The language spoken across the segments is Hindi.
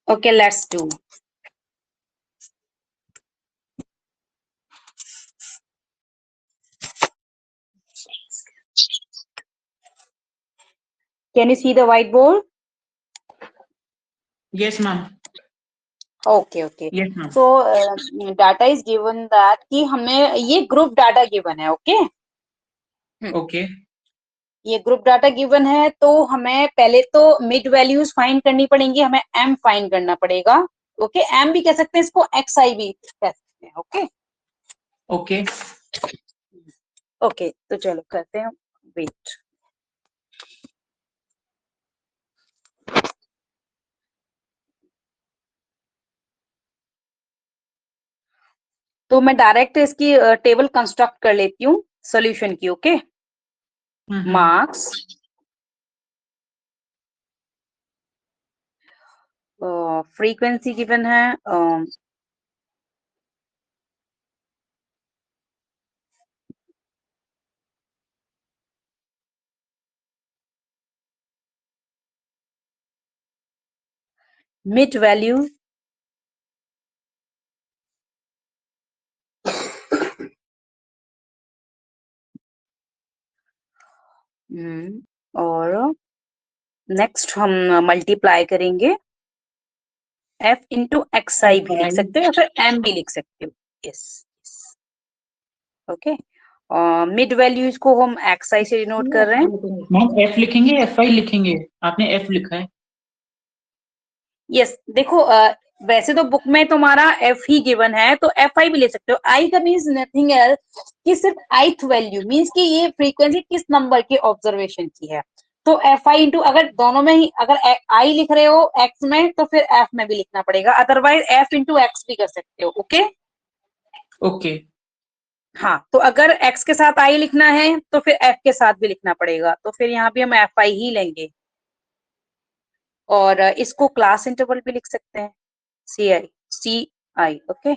Okay, let's do. Can you see the whiteboard? Yes, ma'am. Okay, okay. Yes, ma'am. So data is given that कि हमें ये group data given है, okay? Okay. ये ग्रुप डाटा गिवन है, तो हमें पहले तो मिड वैल्यूज फाइंड करनी पड़ेंगी, हमें एम फाइंड करना पड़ेगा। ओके, एम भी कह सकते हैं इसको, एक्स आई भी कह सकते हैं। ओके ओके ओके, तो चलो करते हैं, वेट। तो मैं डायरेक्ट इसकी टेबल कंस्ट्रक्ट कर लेती हूँ सॉल्यूशन की। ओके, मार्क्स, फ्रीक्वेंसी गिवन है, मिड वैल्यू, और नेक्स्ट हम मल्टीप्लाई करेंगे, एफ इंटू एक्स आई भी लिख सकते हो या फिर एम भी लिख सकते हो। Yes, okay. मिड वैल्यूज को हम एक्स आई से डिनोट कर रहे हैं। मैम एफ लिखेंगे, एफ आई लिखेंगे? आपने एफ लिखा है। यस, देखो वैसे तो बुक में तुम्हारा एफ ही गिवन है, तो एफ आई भी ले सकते हो। आई का मीन्स नथिंग एल्स कि सिर्फ आइथ वैल्यू, मीन्स कि ये फ्रीक्वेंसी किस नंबर के ऑब्जर्वेशन की है। तो एफ आई इंटू, अगर दोनों में ही अगर आई लिख रहे हो एक्स में, तो फिर एफ में भी लिखना पड़ेगा, अदरवाइज एफ इंटू एक्स भी कर सकते हो। ओके ओके हाँ, तो अगर x के साथ i लिखना है तो फिर f के साथ भी लिखना पड़ेगा, तो फिर यहाँ भी हम fi ही लेंगे। और इसको क्लास इंटरवल भी लिख सकते हैं, ci। ओके,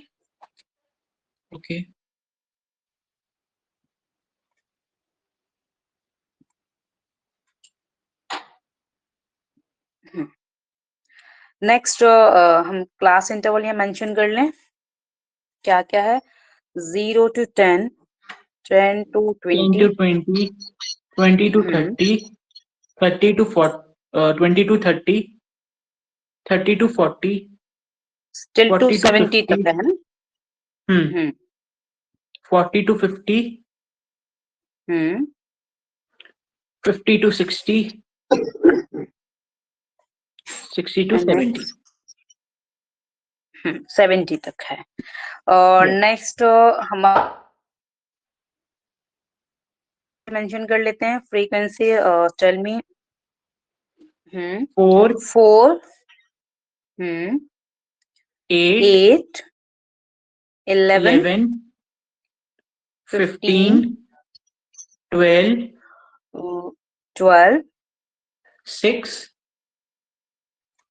ओके नेक्स्ट हम क्लास इंटरवल यहाँ मेंशन कर लें, क्या क्या है, 0 to 10, 10 to 20, 10 to 20, 20 to 30, 30 to 40, 20 to 30, 30 to 40, still to 40 to 70 तक 50, है ना। 40 to 50, 50 to 60, 60 to 70। 70 तक है। और नेक्स्ट हम मेंशन कर लेते हैं frequency, tell me. 4, 4, 8, 11, 15, 12, 12, 6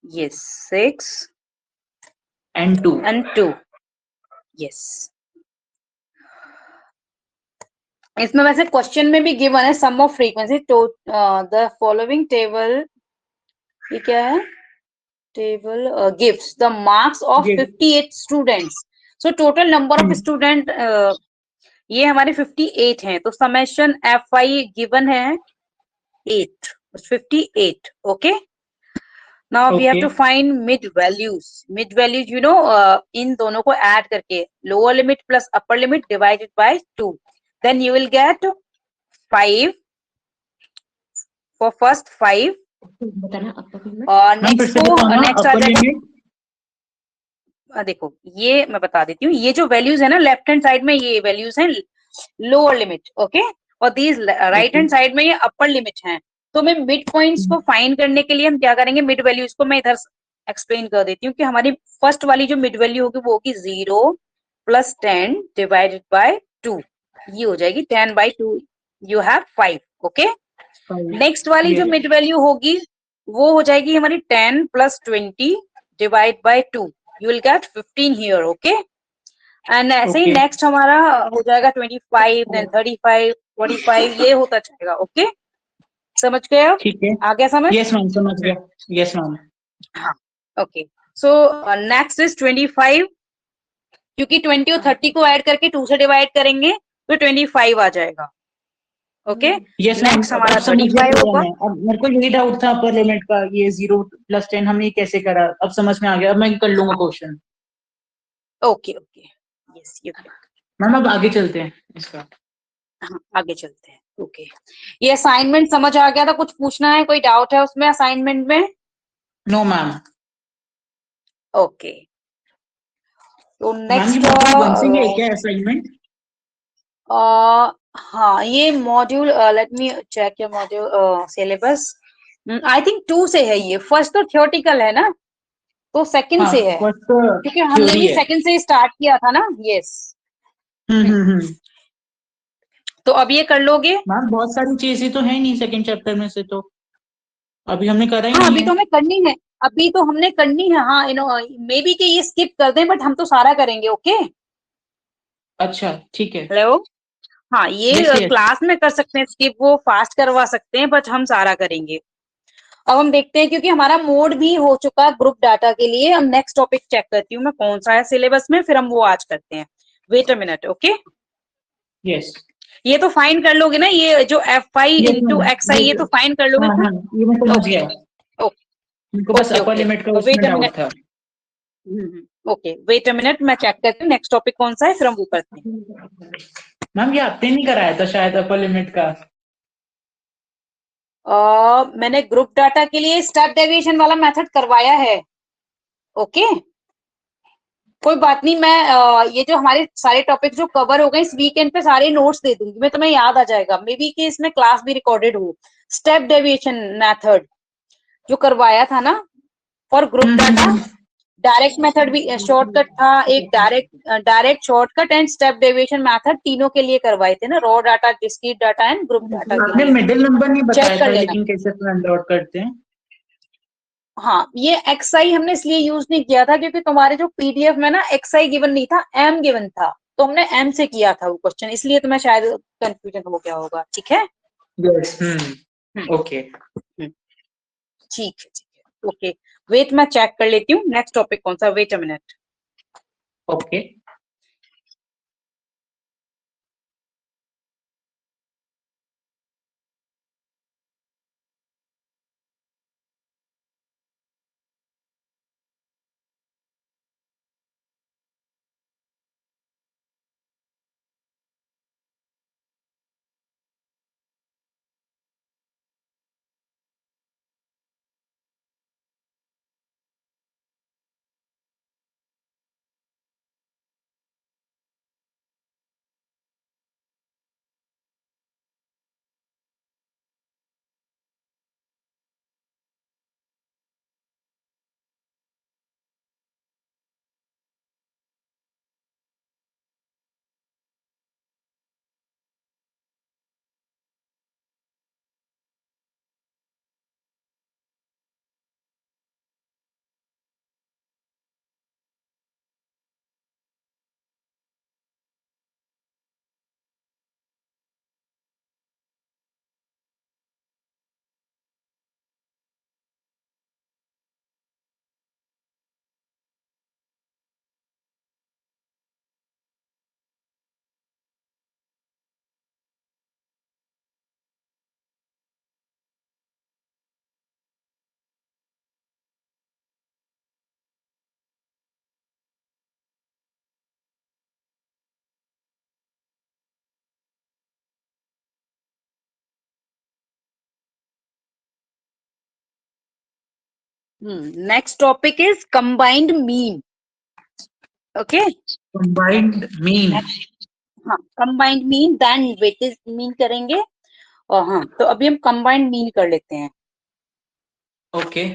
yes, 6 and 2। and 2, yes। इसमें वैसे क्वेश्चन में भी गिवन है सम ऑफ फ्रीक्वेंसी, तो द फॉलोइंग टेबल, ये क्या है, table gives the marks of 58 students. So total number of student ये हमारे 58 हैं, तो समेशन एफ आई गिवन है 8, 58। Okay, now we have to find mid values. Mid values you know, इन दोनों को ऐड करके lower limit plus upper limit divided by 2, then you will get 5 for first 5, और नेक्स्ट आ जाएगा। देखो ये मैं बता देती हूँ, ये जो वैल्यूज है ना लेफ्ट हैंड साइड में, ये वैल्यूज हैं लोअर लिमिट। ओके, और दीज राइट हैंड साइड में ये अपर लिमिट है। तो मैं मिड पॉइंट्स को फाइंड करने के लिए हम क्या करेंगे, मिड वैल्यूज को मैं इधर एक्सप्लेन कर देती हूँ कि हमारी फर्स्ट वाली जो मिड वैल्यू होगी वो होगी 0 + 10 डिवाइडेड बाय 2, ये हो जाएगी 10 by 2, you have 5। Okay, next वाली जो मिड वैल्यू होगी वो हो जाएगी हमारी 10 + 20 divide by 2, you will get 15 here। okay, and ऐसे ही Okay. नेक्स्ट हमारा हो जाएगा 25, देन 35, 45, ये होता जाएगा। ओके, समझ गए आप? ठीक है। आ गया समझ? यस मैम, समझ गया। Yes ma'am. हाँ, ओके। सो नेक्स्ट इज 25, क्योंकि 20 और 30 को ऐड करके 2 से डिवाइड करेंगे तो 25 आ जाएगा। ओके, यस मैम, नेक्स्ट हमारा अब समझ गया 35 पूरा होगा। मैं। अब मेरे को यही डाउट था अपर लिमिट का, ये 0 + 10 हमने कैसे करा, अब समझ में आ गया। अब मैं कर लूंगा question. Okay okay, yes you can. Ma'am अब आगे चलते हैं इसका। हाँ, आगे चलते हैं। ओके, ये असाइनमेंट समझ आ गया था? कुछ पूछना है? कोई डाउट है उसमें असाइनमेंट में? No ma'am. ओके, तो मैम ये नेक्स्ट मॉड्यूल 1 से ही है क्या असाइनमेंट? हाँ, ये module, let me check your module syllabus. I think 2 से है ये। फर्स्ट तो थियोरेटिकल है ना, तो सेकंड हाँ, से है, फर्स्ट क्योंकि हमने थ्योरी भी है। सेकंड से स्टार्ट किया था ना। यस, तो अब ये कर लोगे? मैम बहुत सारी चीजें तो है नहीं सेकंड चैप्टर में से, तो अभी हमने करा ही हाँ, नहीं अभी है। तो हमें करनी है। अभी तो हमने करनी है। हाँ, मे बी कि ये स्किप कर दें, बट हम तो सारा करेंगे। ओके, अच्छा ठीक है। हेलो। हाँ, यस ये यस। क्लास में कर सकते हैं स्किप, वो फास्ट करवा सकते हैं, बट हम सारा करेंगे। अब हम देखते हैं, क्योंकि हमारा मोड भी हो चुका है ग्रुप डाटा के लिए। हम नेक्स्ट टॉपिक चेक करती हूँ मैं कौन सा है सिलेबस में, फिर हम वो आज करते हैं। Wait a minute. Okay, yes ये तो फाइन कर लोगे ना, ये जो F5 yes into ma'am. X I, ये तो फाइन कर लोगे हाँ ना? हाँ, ये मैं समझ ओके गया। इनको बस ओके अपर ओके, लिमिट का वेट उसमें अ डाउट मिनट। था। ओके, वेट अ मिनट, मैं चेक करती हूँ नेक्स्ट टॉपिक कौन सा है, फिर हम वो करते हैं। मैम ये आपने नहीं कराया था शायद अपर लिमिट का? मैंने ग्रुप डाटा के लिए स्टेप डेविएशन वाला मेथड करवाया है। ओके, कोई बात नहीं। मैं ये जो हमारे सारे टॉपिक जो कवर हो गए इस वीकेंड पे सारे नोट्स दे दूंगी मैं, तुम्हें याद आ जाएगा। मे बी कि इसमें क्लास भी रिकॉर्डेड हो। स्टेप डेविएशन मेथड जो करवाया था ना for group data, direct method भी शॉर्टकट था एक, direct shortcut and step deviation method, तीनों के लिए करवाए थे ना, raw data, discrete data and group data के आपने लिए। मिडिल नंबर नहीं चेक बताया कर था लेना। लेकिन कैसे फाइंड आउट करते हैं? हाँ, ये XI हमने इसलिए यूज नहीं किया था क्योंकि तुम्हारे जो PDF में ना XI गिवन नहीं था, M गिवन था, तो हमने M से किया था वो क्वेश्चन, इसलिए तुम्हें शायद कंफ्यूजन हो गया होगा। ठीक है, यस। हम्म, ओके। ठीक है ठीक है। ओके, वेट मैं चेक कर लेती हूँ नेक्स्ट टॉपिक कौन सा। Wait a minute. Okay. Next topic is combined mean. Okay, combined mean. हाँ, combined mean then weightage mean करेंगे। और हाँ, तो अभी हम कंबाइंड मीन कर लेते हैं। ओके।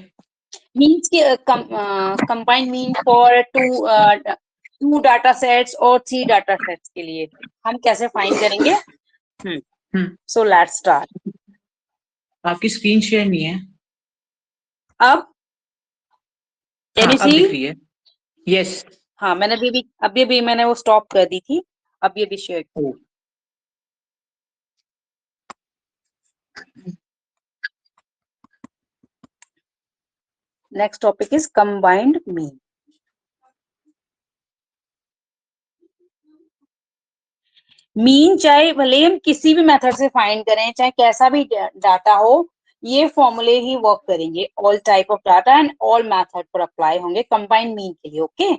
मीन्स के combined mean for two data sets और 3 डाटा सेट्स के लिए हम कैसे फाइंड करेंगे? So let's start. आपकी स्क्रीन शेयर नहीं है? अब कैन हाँ यू अब सी? दिख रही है। यस। हाँ, मैंने अभी मैंने वो स्टॉप कर दी थी, अभी अभी शेयर की। Next topic is combined mean. Mean चाहे भले हम किसी भी मेथड से फाइंड करें, चाहे कैसा भी डाटा हो, ये फॉर्मूले ही वर्क करेंगे all type of data and all method पर अप्लाई होंगे कंबाइंड मीन के लिए। ओके,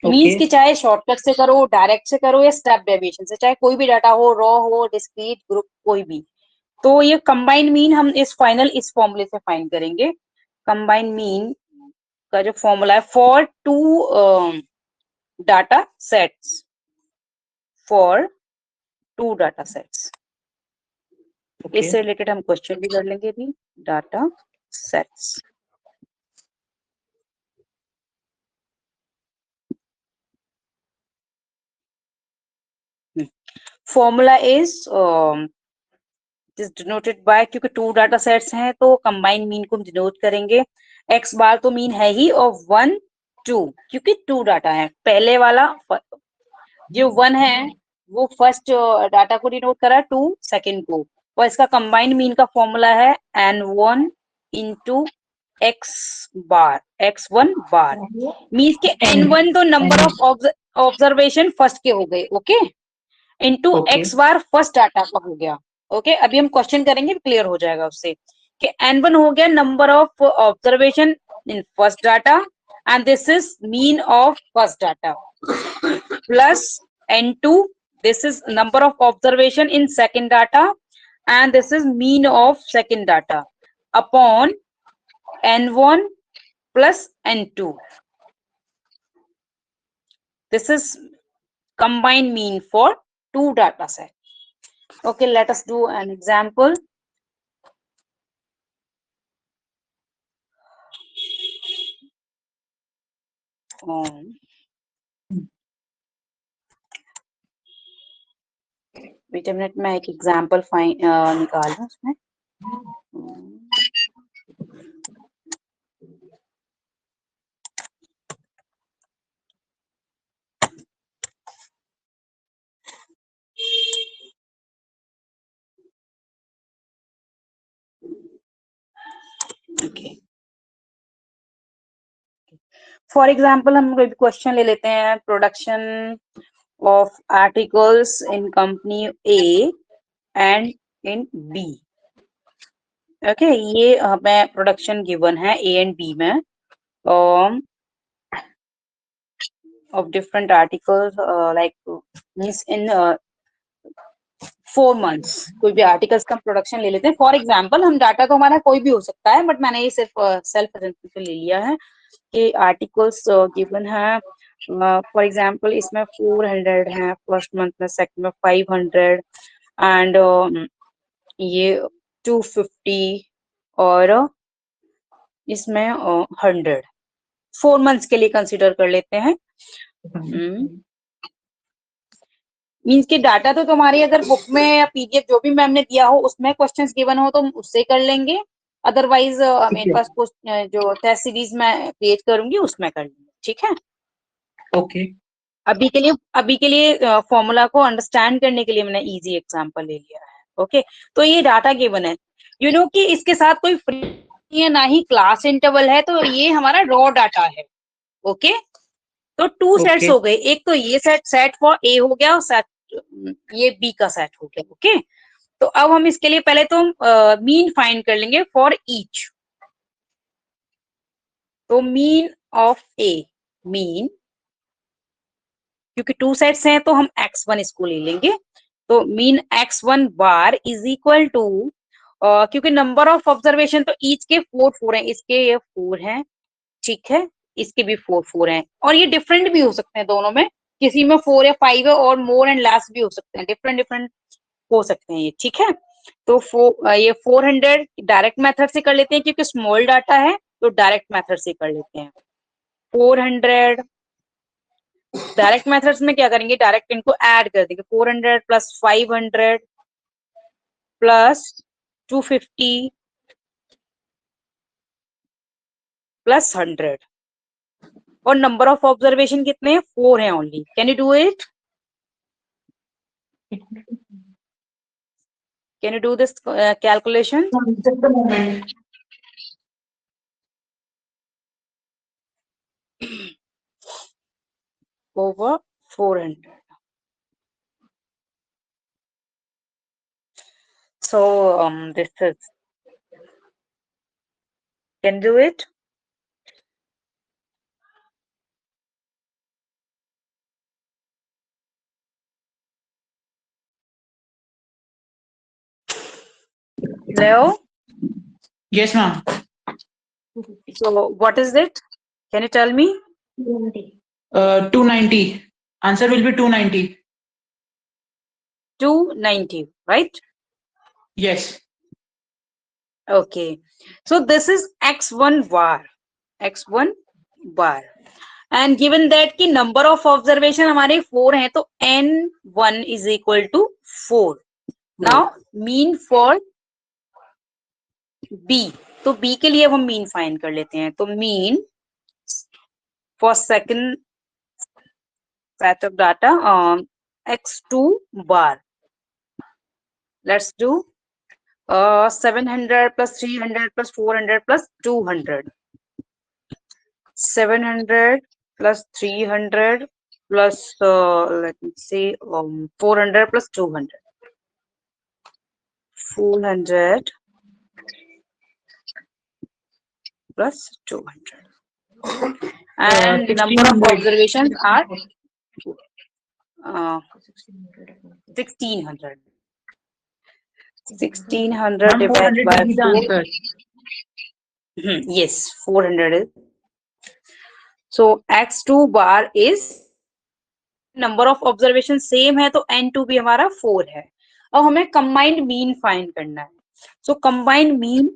मीन्स की चाहे शॉर्टकट से करो, डायरेक्ट से करो या स्टेप डेविएशन से, चाहे कोई भी डाटा हो, रॉ हो, डिस्क्रीट, ग्रुप, कोई भी, तो ये कंबाइंड मीन हम इस फॉर्मूले से फाइंड करेंगे। कंबाइंड मीन का जो फॉर्मूला है for two data sets, for two data sets, इससे रिलेटेड हम क्वेश्चन भी कर लेंगे अभी। Data sets, formula is denoted by, क्योंकि टू डाटा सेट्स हैं तो कंबाइंड मीन को हम डिनोट करेंगे। एक्स बार तो मीन है ही, और 1 2, क्योंकि टू डाटा है, पहले वाला जो 1 है वो फर्स्ट डाटा को डिनोट करा, 2 सेकंड को, और इसका कंबाइंड मीन का फॉर्मूला है n1 इंटू एक्स बार, x1 बार, मीन्स के n1 तो नंबर ऑफ ऑब्जर्वेशन फर्स्ट के हो गए, ओके, इंटू एक्स बार फर्स्ट डाटा का हो गया। ओके, अभी हम क्वेश्चन करेंगे, क्लियर हो जाएगा उससे कि n1 हो गया number of observation in first data and this is mean of first data, plus n2, this is number of observation in second data and this is mean of second data, upon n1 plus n2, this is combined mean for two data set. Okay, let us do an example. Wait a minute, मैं एक एग्जाम्पल निकाल लूं उसमें। Okay. फॉर एग्जाम्पल हम कोई क्वेश्चन ले लेते हैं, production of articles in company A and in B. Okay, ये हमें प्रोडक्शन गिवन है ए एंड बी में of different articles, like means in 4 months, कोई भी आर्टिकल्स का प्रोडक्शन ले लेते हैं। फॉर एग्जाम्पल, हम डाटा तो हमारा कोई भी हो सकता है, बट मैंने ये सिर्फ सेल्फ एग्जाम्पल ले लिया है कि आर्टिकल्स गिवन है। फॉर एग्जाम्पल इसमें 400 है फर्स्ट मंथ में, सेकंड में 500 एंड ये 250 और इसमें 100, 4 months के लिए कंसिडर कर लेते हैं। मीन्स के डाटा तो तुम्हारी अगर बुक में या पीडीएफ जो भी मैम ने दिया हो उसमें क्वेश्चंस गिवन हो तो हम उससे कर लेंगे, अदरवाइज मेरे पास जो टेस्ट सीरीज में क्रिएट करूंगी उसमें कर लेंगे, ठीक है। ओके, अभी के लिए फॉर्मूला को अंडरस्टैंड करने के लिए मैंने इजी एग्जांपल ले लिया है। ओके, तो ये डाटा गिवन है, यू नो कि इसके साथ कोई फ्री है ना ही क्लास इंटरवल है, तो ये हमारा रॉ डाटा है। ओके, तो 2 सेट्स हो गए, एक तो ये सेट फॉर ए हो गया और सेट ये बी का सेट हो गया। ओके, तो अब हम इसके लिए पहले तो मीन फाइंड कर लेंगे फॉर ईच। तो मीन ऑफ ए, मीन, क्योंकि 2 सेट्स हैं तो हम x1 इसको ले लेंगे, तो mean x1 bar is equal to, क्योंकि नंबर ऑफ ऑब्जर्वेशन तो ईच के 4 हैं, इसके ये 4 हैं, ठीक है, इसके भी 4 हैं, और ये डिफरेंट भी हो सकते हैं दोनों में, किसी में 4 या 5 है और मोर एंड लेस भी हो सकते हैं, डिफरेंट हो सकते हैं ये, ठीक है। तो ये 400 डायरेक्ट मेथड से कर लेते हैं क्योंकि स्मॉल डाटा है, तो डायरेक्ट मेथड से कर लेते हैं। 400 डायरेक्ट मेथड्स में क्या करेंगे, डायरेक्ट इनको ऐड कर देंगे, 400 प्लस 500 प्लस 250 प्लस 100, और नंबर ऑफ ऑब्जर्वेशन कितने हैं? 4 हैं only. Can you do it? Can you do this calculation? Just a moment. Over 400. So this is, can do it? Leo? Yes, ma'am. So what is it? Can you tell me? 290. Answer will be 290. 290, right? Yes. Okay. So this is x1 bar. x1 bar. And given that कि number of observation हमारे 4 हैं, तो n1 is equal to 4. Now mean for b. तो b के लिए अब हम mean find कर लेते हैं. तो mean for second set of data x2 bar. Let's do 700 plus 300 plus 400 plus 200. 700 plus 300 plus let me see 400 plus 200. 400 plus 200. And number of 1600. observations are 1600. 1600 Ma'am, divided 400 by will be the 4. answer. Yes, 400 is. So x2 bar is number of observation same है, तो n2 भी हमारा 4 है. अब हमें combined mean find करना है. So combined mean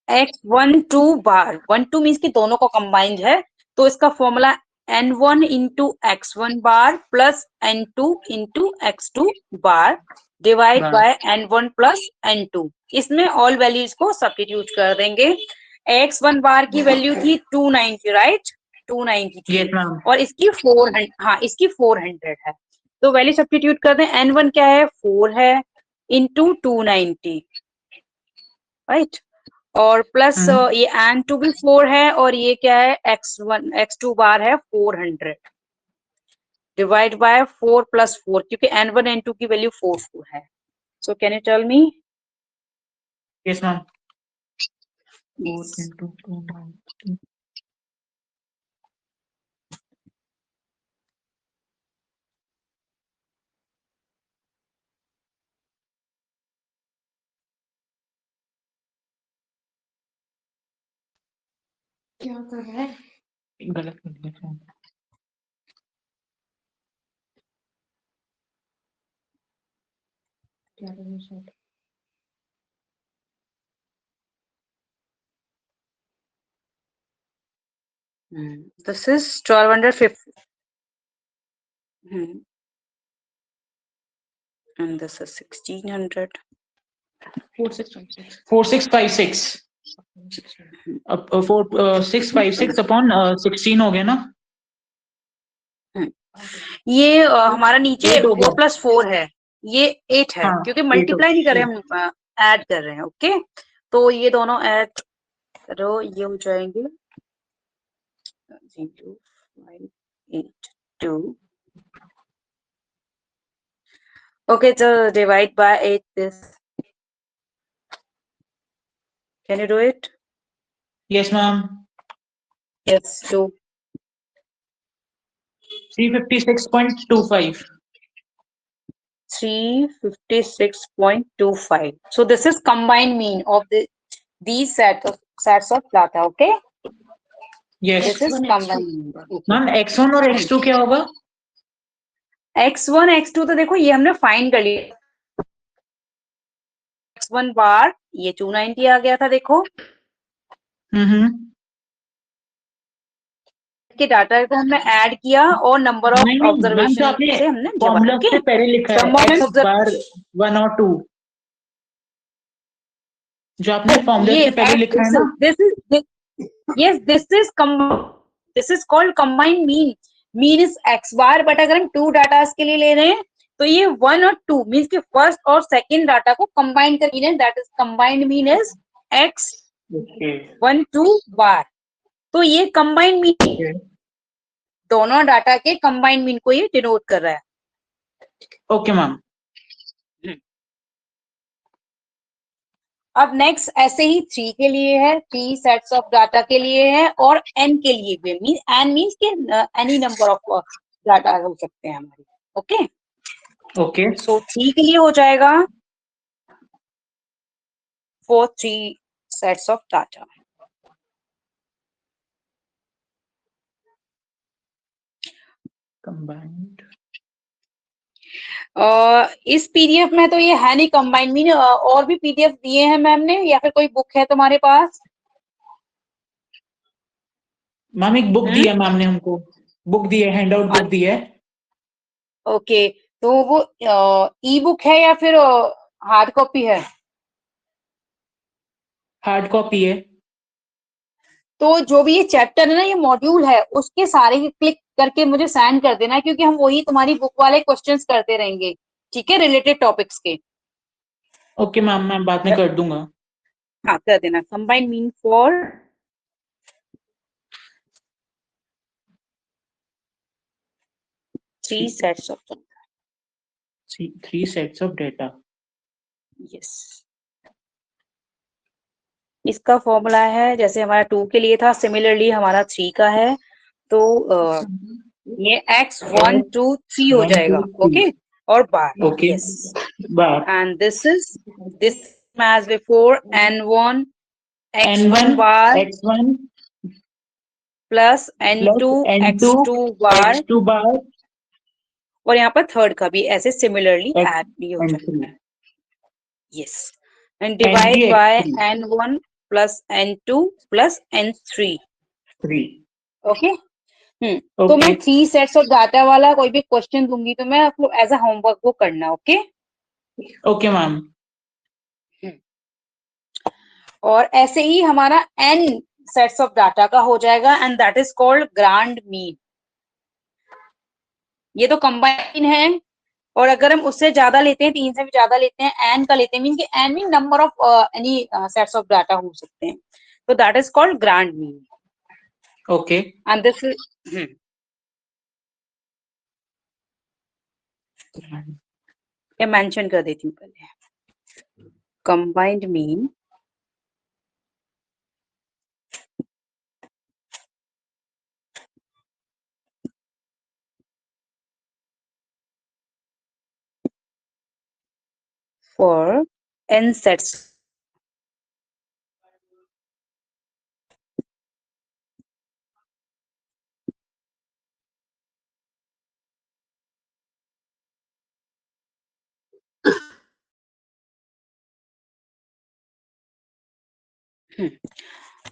x12 bar. 12 means कि दोनों को कंबाइंड है, तो इसका formula n1 into x1 bar plus n2 into x2 bar divide by n1 plus n2. इसमें ऑल वैल्यूज को सब्स्टिट्यूट कर देंगे. x1 बार की वैल्यू थी 290, राइट? 290 थी. Yes, ma'am. और इसकी 400, हाँ इसकी 400 है. तो वैल्यू सब्स्टिट्यूट कर दें. n1 क्या है? 4 है इंटू 290, राइट? और प्लस ये n2 भी 4 है और ये क्या है? x2 बार है 400 डिवाइड बाय 4 प्लस 4, क्योंकि n1 n2 की वैल्यू 4 है. So can you tell me? Yes, ma'am. 4 into 290. क्या कर रहा है? गलत कर दिया फोन. क्या कर रहा है? This is 1250. And this is 1600. 4656. 4656. 656 upon 16 हो गया ना? ये हमारा नीचे 8 हो गया. 4 प्लस 4 है, ये 8 है. हाँ, क्योंकि 8 मल्टीप्लाई नहीं कर रहे, हो हम ऐड कर रहे हैं. ओके, तो ये दोनों ऐड करो, ये हो जाएंगे 0582. Okay, so divide by 8 this. Can you do it? Yes, ma'am. Yes, do. 356.25. 356.25. So this is combined mean of these sets of data. Okay. Yes. This is combined mean. Okay. Ma'am, x1 और x2 क्या होगा? x1 x2 तो देखो ये हमने फाइंड कर लिया. x1 बार ये 290 आ गया था, देखो. के डाटा को हमने ऐड किया और नंबर ऑफ नहीं नहीं मैम, जो ऑब्जर्वेशन आपने से हमने फॉर्मूला जवाब से पहले लिखा Sum है of एक्स observ- बार 1 और 2, जो आपने फॉर्मूला ये से पहले लिखा है ना, yes, this is called combined mean is x bar, but अगर हम 2 डाटा के लिए ले रहे हैं तो ये 1 और 2 मीन्स कि फर्स्ट और सेकंड डाटा को कंबाइन कर मीन है, that is combined mean is x okay 1 2 बार। तो ये कंबाइंड मीन दोनों डाटा के कंबाइंड मीन को ये डिनोट कर रहा है। Okay ma'am. अब नेक्स्ट ऐसे ही 3 के लिए है, 3 सेट्स ऑफ डाटा के लिए है और n के लिए भी मीन n मीन्स के एनी नंबर ऑफ डाटा हो सकते हैं हमारे। ओके ओके सो 3 के लिए हो जाएगा for 3 sets of data. Combined इस पीडीएफ में तो ये है नहीं कंबाइंड मीन, और भी पीडीएफ दिए हैं मैम ने या फिर कोई बुक है तुम्हारे पास? मैम एक बुक दी है मैम ने हमको, बुक दी है, हैंड आउट बुक दी है। ओके तो वो ई बुक है या फिर हार्ड कॉपी है? हार्ड कॉपी है। तो जो भी ये चैप्टर है ना, ये मॉड्यूल है, उसके सारे क्लिक करके मुझे सेंड कर देना, क्योंकि हम वही तुम्हारी बुक वाले क्वेश्चंस करते रहेंगे, ठीक है, रिलेटेड टॉपिक्स के। ओके मैम, मैं बाद में कर दूंगा। हाँ कर देना। Combined mean for three sets of 3 sets of data. Yes इसका फॉर्मूला है जैसे हमारा 2 के लिए था, सिमिलरली हमारा 3 का है, तो ये x 1 2 3 हो 1 जाएगा। 2 3 ओके और bar. Okay yes bar and this as before n1 x1 n1 bar x1 plus n2 plus n2 x2 bar, x2 bar और यहाँ पर थर्ड का भी ऐसे सिमिलरली x ऐड भी हो जाएगा। n3 yes and divide n3 by x3 n1 plus n2 plus n3। 3 okay तो मैं 3 सेट्स ऑफ डाटा वाला कोई भी क्वेश्चन दूंगी तो मैं आपको एज अ होमवर्क वो करना। Okay okay ma'am. और ऐसे ही हमारा n सेट्स ऑफ डाटा का हो जाएगा and that is called grand mean. ये तो कंबाइन है, और अगर हम उससे ज्यादा लेते हैं, 3 से भी ज्यादा लेते हैं, n का लेते हैं, मीन कि n mean number of any sets of data हो सकते हैं, तो that is called grand mean. Okay and this is ये मेंशन कर देती हूँ पहले। Combined mean for n sets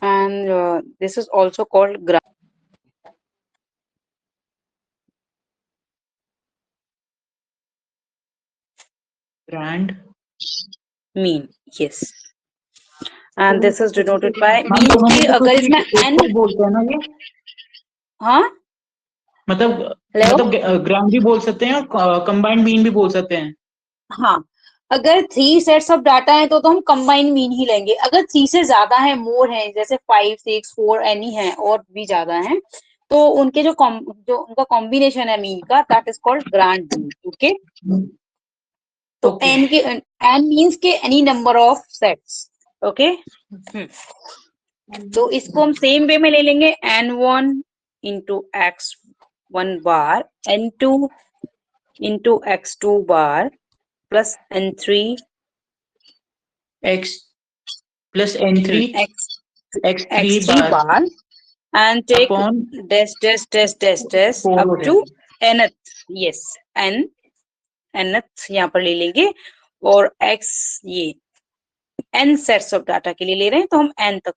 and this is also called grand mean. Yes and this is denoted by ma'am mean दोनों कि में से अगर कुछ इसमें एक n को बोलते हैं ना ये, हाँ मतलब हेलो ग्रांड भी बोल सकते हैं और कंबाइंड मीन भी बोल सकते हैं। हाँ अगर 3 सेट्स ऑफ डाटा है तो हम कंबाइंड मीन ही लेंगे। अगर 3 से ज्यादा है, मोर है, जैसे 5 6 4 एनी है और भी ज्यादा है, तो उनके जो उनका कॉम्बिनेशन है मीन का, that is called grand mean. Okay तो ओके n मीन्स के any number of sets. Okay तो इसको हम सेम वे में ले लेंगे, n1 into x1 bar, n2 into x2 bar plus n3 x plus n3 x3 x3 bar bar and take upon dash dash dash dash dash 4 up हो to जाएगा। nth। yes nth यहाँ पर ले लेंगे, और x ये n सेट्स ऑफ डाटा के लिए ले रहे हैं तो हम n तक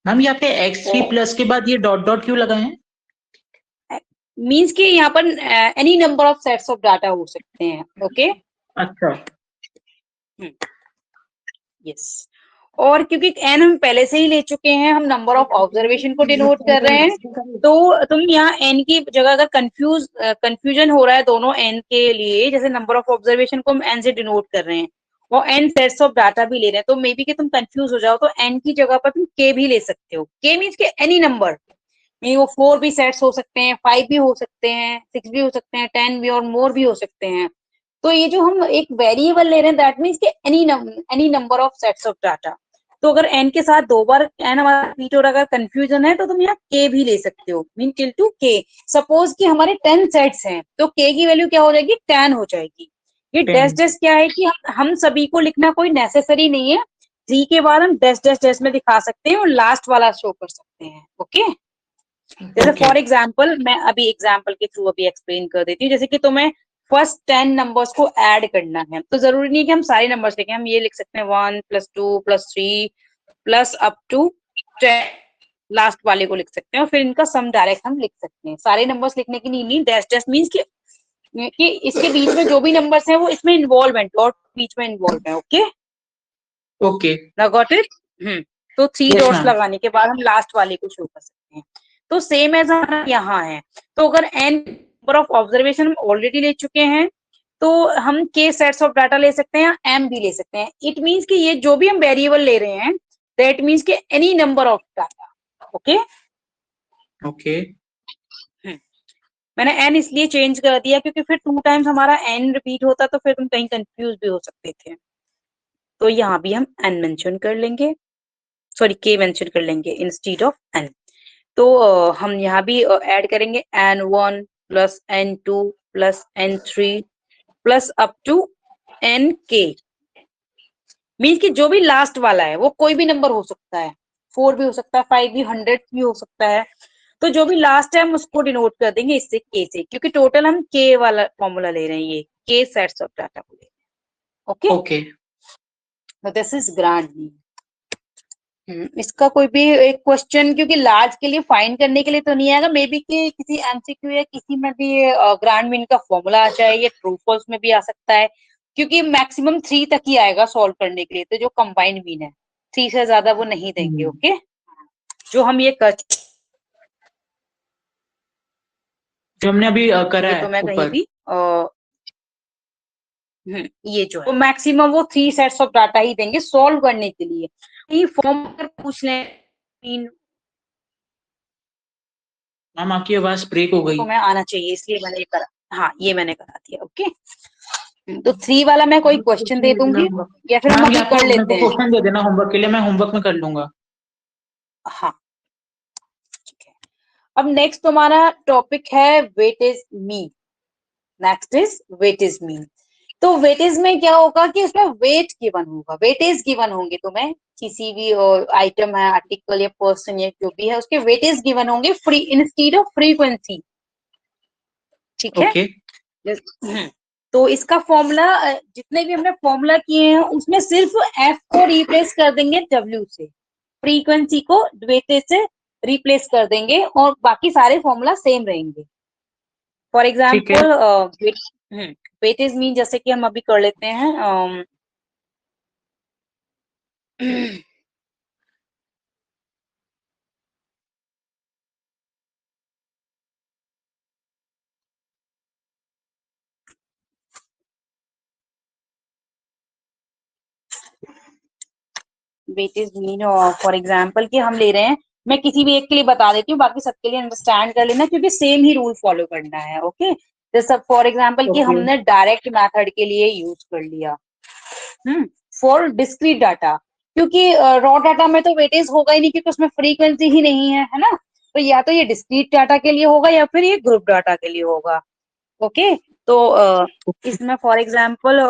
मैम यहाँ पे x3 प्लस के बाद ये डॉट डॉट क्यों लगाए हैं? मीन्स कि यहाँ पर any number of sets of data हो सकते हैं. ओके. अच्छा. यस. और क्योंकि एन हम पहले से ही ले चुके हैं, हम नंबर ऑफ ऑब्जर्वेशन को डिनोट कर रहे हैं, तो तुम यहाँ एन की जगह अगर कंफ्यूजन हो रहा है दोनों एन के लिए, जैसे नंबर ऑफ ऑब्जर्वेशन को हम एन से डिनोट कर रहे हैं और एन सेट्स ऑफ डाटा भी ले रहे हैं, तो मे बी कि तुम कंफ्यूज हो जाओ, तो एन की जगह पर तुम के भी ले सकते हो. के मीन्स के एनी नंबर, मीन वो 4 भी सेट्स हो सकते हैं, 5 भी हो सकते हैं, 6 भी हो सकते हैं, 10 भी और मोर भी हो सकते हैं. तो ये जो हम एक वेरिएबल ले रहे हैं, दैट मीन्स के any number of sets of data. तो अगर एन के साथ 2 बार एन हमारा रिपीट हो रहा है, अगर कंफ्यूजन है, तो तुम यहाँ के भी ले सकते हो, मीन टिल टू के. सपोज कि हमारे 10 सेट्स हैं, तो के की वैल्यू क्या हो जाएगी, 10 हो जाएगी. ये 10. डैश डैश क्या है कि हम सभी को लिखना कोई नेसेसरी नहीं है. 3 के बाद हम डैश डैश डैश में दिखा सकते हैं और लास्ट वाला शो कर सकते हैं. ओके. जैसे Okay. फॉर एग्जाम्पल, मैं अभी एग्जाम्पल के थ्रू अभी एक्सप्लेन कर देती हूँ. जैसे कि तुम्हें फर्स्ट 10 नंबर्स को ऐड करना है, तो जरूरी नहीं है कि हम सारे नंबर्स लिखें. हम ये लिख सकते हैं 1 + 2 + 3 प्लस अप टू 10, लास्ट वाले को लिख सकते हैं और फिर इनका सम डायरेक्ट हम लिख सकते हैं. सारे नंबर्स लिखने की नहीं. डैश डैश मीन्स कि इसके बीच में जो भी नंबर्स हैं वो इसमें इन्वॉल्व है, डॉट बीच में इन्वॉल्व है. Okay. Okay. Now got it? तो 3 Yes, डॉट्स ma'am. लगाने के बाद हम लास्ट वाले को शो कर सकते हैं. तो सेम एज हमारा यहाँ है. तो अगर एन नंबर ऑफ ऑब्जर्वेशन हम ऑलरेडी ले चुके हैं, तो हम के सेट्स ऑफ डाटा ले सकते हैं या एम भी ले सकते हैं. इट मीन्स कि ये जो भी हम वेरिएबल ले रहे हैं, दैट मीन्स कि any number of data. Okay. Okay. मैंने एन इसलिए चेंज कर दिया क्योंकि फिर 2 टाइम्स हमारा एन रिपीट होता, तो फिर तुम कहीं कंफ्यूज भी हो सकते थे. तो यहाँ भी हम एन मेंशन कर लेंगे, सॉरी के मेंशन कर लेंगे इंस्टीड ऑफ एन. तो हम यहाँ भी ऐड करेंगे n1 + n2 + n3 plus up to nk. Means कि जो भी लास्ट वाला है वो कोई भी नंबर हो सकता है, 4 भी हो सकता है, 5 भी, 100 भी हो सकता है. तो जो भी लास्ट है हम उसको डिनोट कर देंगे इससे के से, क्योंकि टोटल हम के वाला फॉर्मूला ले रहे हैं, ये के सेट्स ऑफ डाटा को ले रहे हैं. ओके. Okay. तो दिस इज ग्रांड मीन. इसका कोई भी एक क्वेश्चन, क्योंकि लार्ज के लिए फाइंड करने के लिए तो नहीं आएगा, मे बी कि किसी एमसीक्यू या किसी में भी ग्रांड मीन का फॉर्मूला आ जाए, या ट्रू फॉल्स में भी आ सकता है, क्योंकि मैक्सिमम 3 तक ही आएगा सॉल्व करने के लिए. तो जो कंबाइंड मीन है 3 से ज्यादा वो नहीं देंगे. ओके. जो हम ये कर, जो हमने अभी करा ये है तो मैं कहीं ऊपर. भी ये जो है तो मैक्सिमम वो 3 सेट्स ऑफ डाटा ही देंगे सॉल्व करने के लिए. ये फॉर्म पर पूछ लें, मैम आपकी आवाज ब्रेक हो गई. तो मैं आना चाहिए, इसलिए मैंने ये करा. हाँ, ये मैंने करा दिया. ओके. तो 3 वाला मैं कोई क्वेश्चन दे दूंगी, या फिर हम मैम अभी या तो कर मेरे लेते को हैं. क्वेश्चन दे देना होमवर्क के लिए, मैं होमवर्क में कर लूंगा. हाँ, ठीक है. अब नेक्स्ट तुम्हारा टॉपिक है weightage mean. Next is weightage mean. तो वेटेज में क्या होगा कि उसमें वेट गिवन होगा, वेटेज गिवन होंगे तुम्हें. किसी भी आइटम है, आर्टिकल या पर्सन या जो भी है, उसके वेटेज गिवन होंगे फ्री इंस्टीड ऑफ फ्रीक्वेंसी. ठीक है. Okay. तो इसका फॉर्मूला, जितने भी हमने फॉर्मूला किए हैं उसमें सिर्फ एफ को रिप्लेस कर देंगे डब्ल्यू से, फ्रीक्वेंसी को वेटेज से रिप्लेस कर देंगे, और बाकी सारे फॉर्मूला सेम रहेंगे. फॉर ठीक है. एग्जाम्पल वेटेज मीन, जैसे कि हम अभी कर लेते हैं. वेटेज मीन फॉर एग्जाम्पल कि हम ले रहे हैं, मैं किसी भी एक के लिए बता देती हूँ, बाकी सबके लिए अंडरस्टैंड कर लेना, क्योंकि सेम ही रूल फॉलो करना है. ओके. जैसे फॉर एग्जाम्पल कि Okay. हमने डायरेक्ट मेथड के लिए यूज कर लिया फॉर डिस्क्रीट डाटा, क्योंकि रॉ डाटा में तो वेटेज होगा ही नहीं, क्योंकि उसमें फ्रीक्वेंसी ही नहीं है ना. तो या तो ये डिस्क्रीट डाटा के लिए होगा या फिर ये ग्रुप डाटा के लिए होगा. ओके. तो इसमें फॉर एग्जाम्पल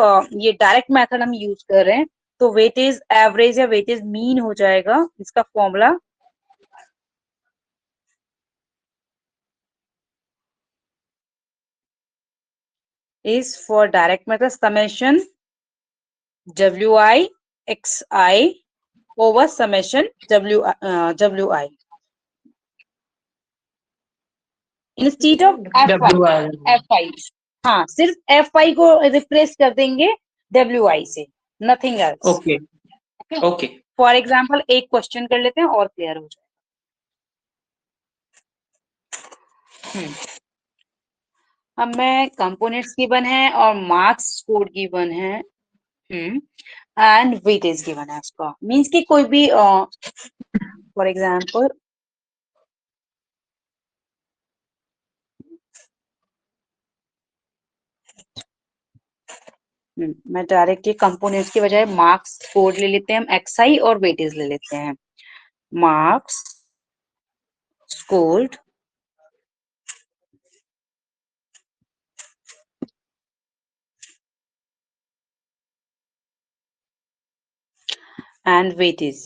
ये डायरेक्ट मेथड हम यूज कर रहे हैं, तो वेटेज एवरेज या वेटेज मीन हो जाएगा इसका formula. Is for direct method summation WI XI over summation wi instead of fi. हाँ, सिर्फ fi को रिप्लेस कर देंगे wi से, nothing else. Okay okay. For example एक क्वेश्चन कर लेते हैं और क्लियर हो जाएगा. हमें कंपोनेंट्स गिवन है और मार्क्स स्कोर गिवन है एंड वेटेज गिवन है उसका. मींस कि कोई भी फॉर एग्जाम्पल मैं डायरेक्ट ये कंपोनेंट्स की बजाय मार्क्स स्कोर ले लेते हैं हम, एक्सआई और वेटेज ले लेते हैं. Marks scored and weightage.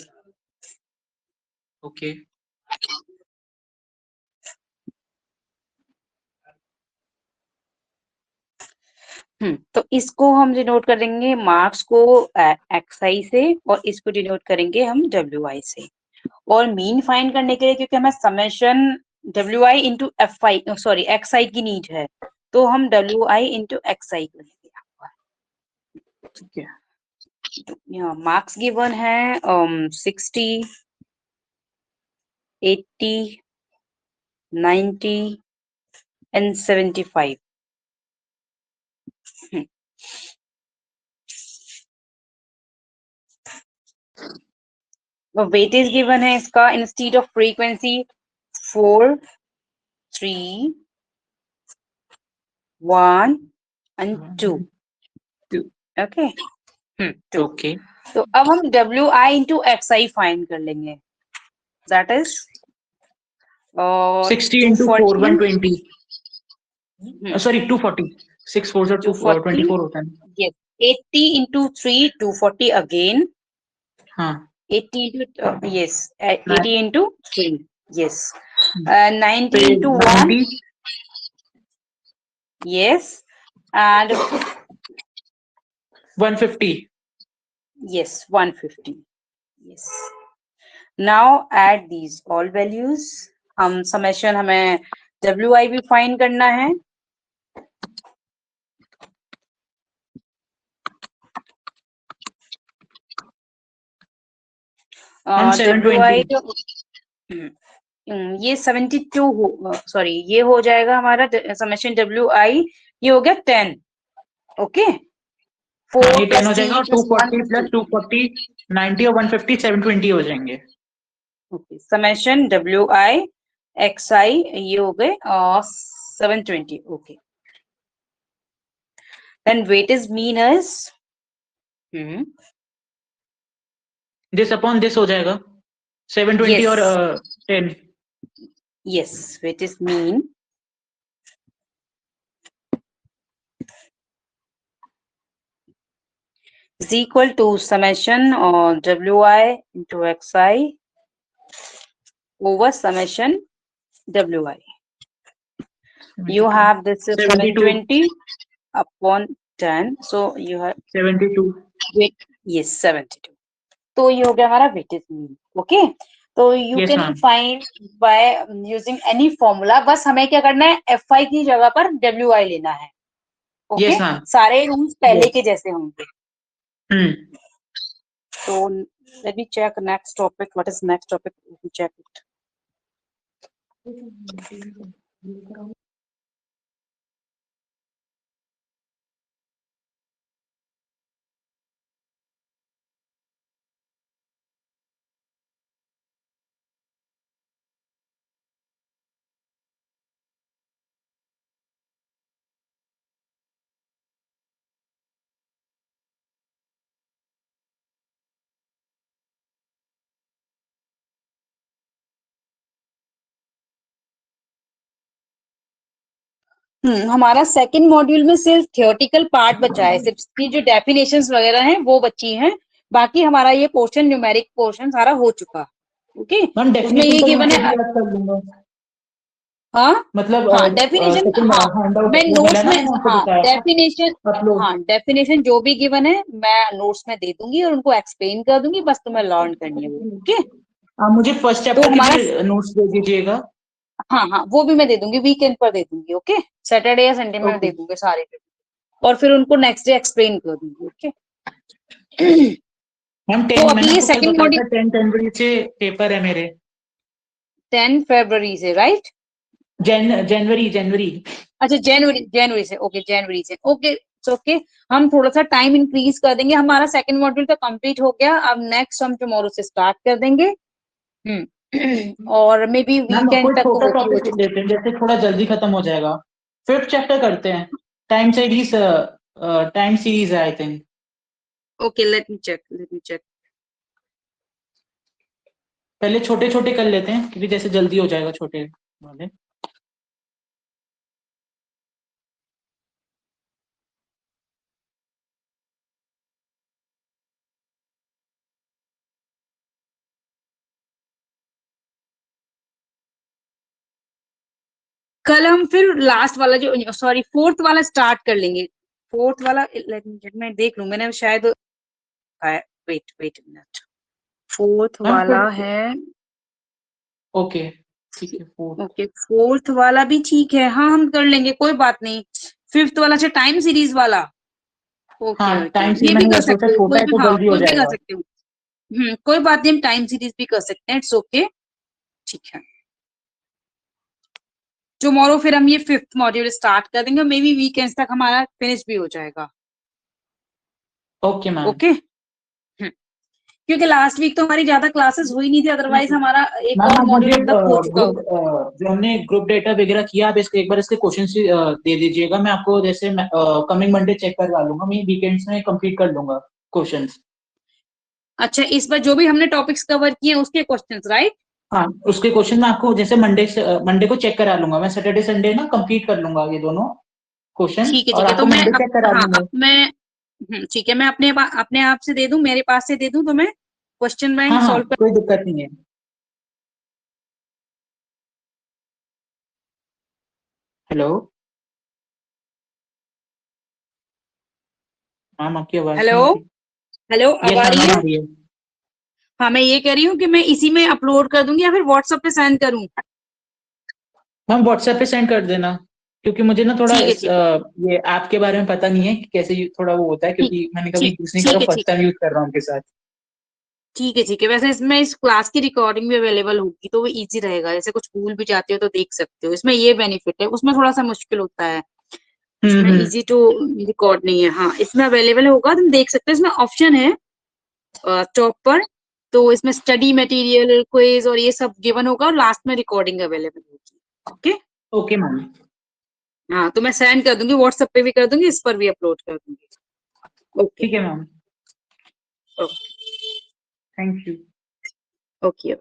Okay. तो इसको हम डिनोट करेंगे मार्क्स को एक्सआई से और इसको डिनोट करेंगे हम डब्ल्यूआई से. और मीन फाइंड करने के लिए क्योंकि हमें समेशन डब्ल्यूआई into f I sorry x i की नीड है, तो हम डब्ल्यूआई इंटू एक्सआई करेंगे. ठीक है. यहाँ मार्क्स गिवन है 60, 80, 90 एंड 75. वेटेज गिवन है इसका instead of frequency 4, 3, 1 and 2. Okay. Okay. तो अब हम WI इंटू XI फाइंड कर लेंगे. That is 60 into 4 120. सॉरी 240. 6 4 से 224 होता है. Yes. 80 into 3 240 again. हाँ. 80 into yes 80 into 3 yes. 90 into 1 yes and 150. yes 150 yes. Now add these all values. हम समेशन हमें WI भी फाइंड करना है. WI ये 72 हो सॉरी ये हो जाएगा हमारा समेशन WI ये हो गया 10. ओके. 4 10 हो जाएगा. 240 प्लस 240 90 और 150 720 हो जाएंगे. ओके. समेशन WI XI ये हो गए 720. Okay. Then weightage mean is this upon this हो जाएगा 720 yes. और 10. yes weightage mean is equal to summation of WI into XI over summation WI. You have this 720 upon 10, so you have 72. yes 72. तो ये हो गया हमारा वेटेज मीन. ओके. तो you can find by using any formula. बस हमें क्या करना है FI की जगह पर WI लेना है. ओके. सारे रूल्स पहले के जैसे होंगे. So let me check next topic. What is next topic? Let me check it. हमारा सेकंड मॉड्यूल में सिर्फ थियोरेटिकल पार्ट बचा है. सिर्फ इसकी जो डेफिनेशंस वगैरह हैं वो बची हैं. बाकी हमारा ये पोर्शन न्यूमेरिक पोर्शन सारा हो चुका. ओके. उसमें ये गिवन है हाँ मतलब हाँ डेफिनेशन, हाँ मैं नोट्स में, हाँ डेफिनेशन, अपलोड। हाँ डेफिनेशन जो भी गिवन है मैं नोट्स में दे दूंगी और उनको एक्सप्लेन कर दूंगी, बस तुम्हें लर्न करनी है वो। ओके, आप मुझे फर्स्ट तो चैप्टर के हमारा, भी नोट्स दे दीजिएगा। हाँ हाँ वो भी मैं दे दूंगी, वीकेंड पर दे दूंगी। ओके, सैटरडे या संडे में ओके दे दूंगी सारे, और फिर उनको नेक्स्ट डे एक्सप्लेन कर दूंगी। ओके मैम तो मैंने अभी ये आपको कल सेकंड बताया मॉड्यूल था 10 जनवरी से पेपर है मेरे। 10 फरवरी से, राइट? जनवरी जनवरी। अच्छा जनवरी, जनवरी से, ओके जनवरी से, ओके ओके। हम थोड़ा सा टाइम इंक्रीज कर देंगे, हमारा सेकंड मॉड्यूल तो कंप्लीट हो गया, अब नेक्स्ट हम टुमारो से स्टार्ट कर देंगे। और मे बी मैम वीकेंड कोई तक छोटा वो भी हो टॉपिक जाए। लेते हैं जैसे थोड़ा जल्दी खत्म हो जाएगा। फिफ्थ चैप्टर करते हैं। टाइम सीरीज है I think. Okay let me check, let me check. पहले छोटे छोटे कर लेते हैं क्योंकि जैसे जल्दी हो जाएगा छोटे वाले। कल हम फिर लास्ट वाला जो, सॉरी फोर्थ वाला स्टार्ट कर लेंगे। फोर्थ वाला लेट मी चेक, मैं देख लूं, मैंने शायद, wait wait minute, fourth ma'am वाला फिफ्थ। है। ओके ठीक है फोर्थ। ओके फोर्थ वाला भी ठीक है, हाँ हम कर लेंगे, कोई बात नहीं। फिफ्थ वाला अच्छा टाइम सीरीज वाला, ओके हाँ ओके टाइम सीरीज ये भी मैंने कर सोचा सकते हो, छोटा कोई है भी, तो हाँ जल्दी हो कोई भी कर जाएगा। सकते हो। कोई बात नहीं, हम टाइम सीरीज भी कर सकते हैं, इट्स ओके, ठीक है। टुमारो फिर हम ये फिफ्थ मॉड्यूल स्टार्ट कर देंगे, मे बी वीकेंड्स तक हमारा फिनिश भी हो जाएगा। Okay ma'am. ओके, क्योंकि लास्ट वीक तो हमारी ज्यादा क्लासेस हुई नहीं थी, अदरवाइज हमारा एक मैम और आप मॉड्यूल मुझे बिल्डअप हो चुका ग्रुप होता। जो हमने ग्रुप डेटा वगैरह किया आप इसके एक बार इसके क्वेश्चन दे दीजिएगा। मैं आपको जैसे कमिंग मंडे चेक करवा लूंगा। मैं वीकेंड्स में कंप्लीट कर लूंगा क्वेश्चंस। अच्छा इस बार जो भी हमने टॉपिक्स कवर किए हैं उसके क्वेश्चंस, राइट? हाँ उसके क्वेश्चन मैं आपको जैसे मंडे को चेक करा लूंगा। मैं सैटरडे संडे ना कंप्लीट कर लूंगा ये दोनों क्वेश्चन और ठीक है, तो आपको मैं मंडे चेक करा हाँ दूंगा। अब मैं, ठीक है, मैं अपने आप से दे दूं, मेरे पास से दे दूं तो मैं क्वेश्चन हाँ बैंक हाँ सॉल्व कर। कोई दिक्कत नहीं है। हेलो मैम आपकी आवाज हेलो, नहीं आ रही। हेलो अब यस आ मैम रही अब है? आ रही है। हाँ मैं ये कह रही हूँ कि मैं इसी में अपलोड कर दूंगी या फिर व्हाट्सएप पे सेंड करूँ? मैम व्हाट्सएप पे सेंड कर देना क्योंकि मुझे ना थोड़ा ठीक है इस ठीक है ये ऐप के बारे में पता नहीं है कि कैसे थोड़ा वो होता है ठीक क्योंकि मैंने कभी ठीक यूज नहीं ठीक करा। है फर्स्ट ठीक है टाइम यूज कर रहा हूँ उनके साथ। ठीक है। वैसे इसमें इस क्लास की रिकॉर्डिंग भी अवेलेबल होगी तो वो इजी रहेगा, जैसे कुछ भूल भी जाते हो तो देख सकते हो, इसमें ये बेनिफिट है, उसमें थोड़ा सा मुश्किल होता है, उसमें हम्म। इजी टू रिकॉर्ड नहीं है। हाँ इसमें अवेलेबल होगा, तुम देख सकते हो, इसमें ऑप्शन है टॉप पर, तो इसमें स्टडी मटेरियल, क्विज और ये सब गिवन होगा और लास्ट में रिकॉर्डिंग अवेलेबल होगी। Okay, okay ma'am. हाँ तो मैं सेंड कर दूंगी, व्हाट्सएप पे भी कर दूंगी, इस पर भी अपलोड कर दूंगी। ओके ठीक है ma'am. Okay thank you. Okay.